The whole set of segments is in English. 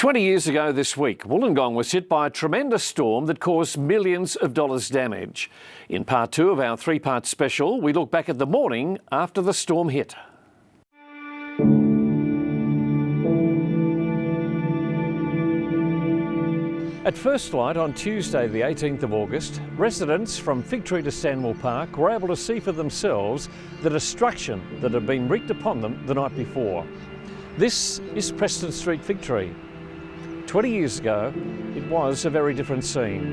20 years ago this week, Wollongong was hit by a tremendous storm that caused millions of dollars damage. In part two of our three-part special, we look back at the morning after the storm hit. At first light on Tuesday the 18th of August, residents from Fig Tree to Stanwell Park were able to see for themselves the destruction that had been wreaked upon them the night before. This is Preston Street Fig Tree. 20 years ago, it was a very different scene.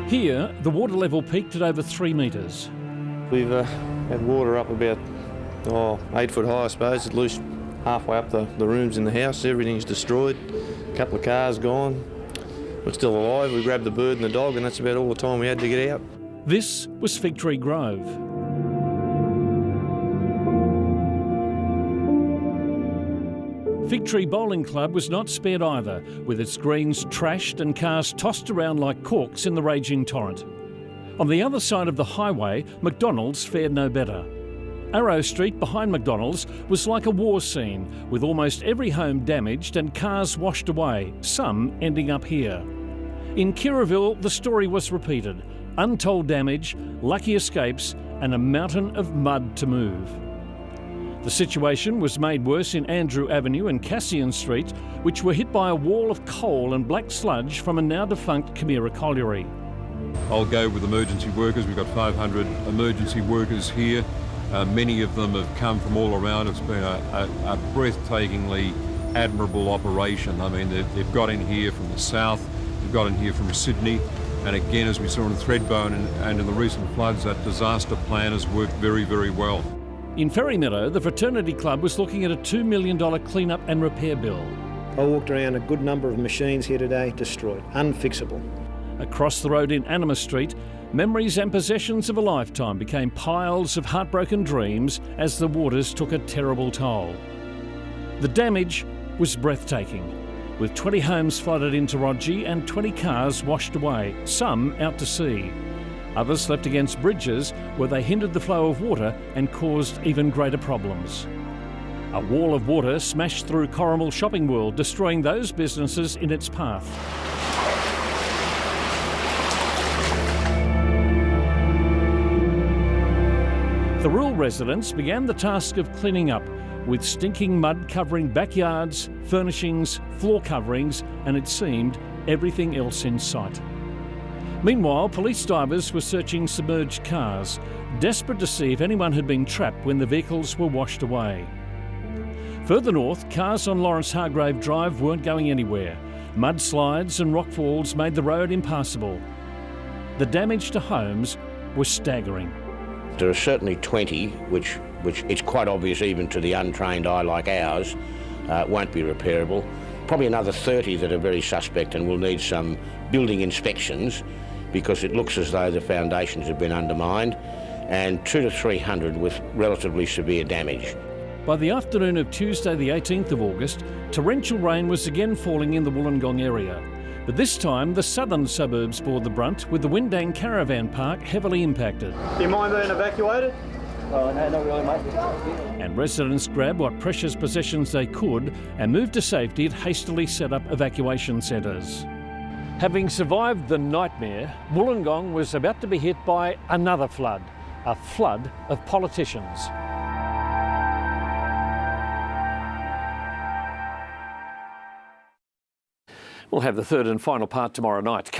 Here, the water level peaked at over 3 metres. We've had water up about 8 foot high, I suppose, at least halfway up the rooms in the house. Everything's destroyed, a couple of cars gone. We're still alive. We grabbed the bird and the dog, and that's about all the time we had to get out. This was Fig Tree Grove. Fig Tree Bowling Club was not spared either, with its greens trashed and cars tossed around like corks in the raging torrent. On the other side of the highway, McDonald's fared no better. Arrow Street behind McDonald's was like a war scene, with almost every home damaged and cars washed away, some ending up here. In Kirraville, the story was repeated. Untold damage, lucky escapes, and a mountain of mud to move. The situation was made worse in Andrew Avenue and Cassian Street, which were hit by a wall of coal and black sludge from a now-defunct Chimera colliery. I'll go with emergency workers. We've got 500 emergency workers here. Many of them have come from all around. It's been a breathtakingly admirable operation. I mean, they've got in here from the south, they've got in here from Sydney, and again, as we saw in Threadbone and in the recent floods, that disaster plan has worked very, very well. In Ferry Meadow, the fraternity club was looking at a $2 million clean-up and repair bill. I walked around a good number of machines here today, destroyed, unfixable. Across the road in Anima Street, memories and possessions of a lifetime became piles of heartbroken dreams as the waters took a terrible toll. The damage was breathtaking, with 20 homes flooded into Rogie and 20 cars washed away, some out to sea. Others left against bridges where they hindered the flow of water and caused even greater problems. A wall of water smashed through Corrimal Shopping World, destroying those businesses in its path. The rural residents began the task of cleaning up, with stinking mud covering backyards, furnishings, floor coverings, and it seemed everything else in sight. Meanwhile, police divers were searching submerged cars, desperate to see if anyone had been trapped when the vehicles were washed away. Further north, cars on Lawrence Hargrave Drive weren't going anywhere. Mudslides and rockfalls made the road impassable. The damage to homes was staggering. There are certainly 20 which it's quite obvious even to the untrained eye like ours won't be repairable. Probably another 30 that are very suspect and will need some building inspections because it looks as though the foundations have been undermined, and 200 to 300 with relatively severe damage. By the afternoon of Tuesday the 18th of August, torrential rain was again falling in the Wollongong area. But this time, the southern suburbs bore the brunt, with the Windang Caravan Park heavily impacted. Do you mind being evacuated? Oh, no, not really, mate. And residents grabbed what precious possessions they could and moved to safety at hastily set up evacuation centres. Having survived the nightmare, Wollongong was about to be hit by another flood, a flood of politicians. We'll have the third and final part tomorrow night.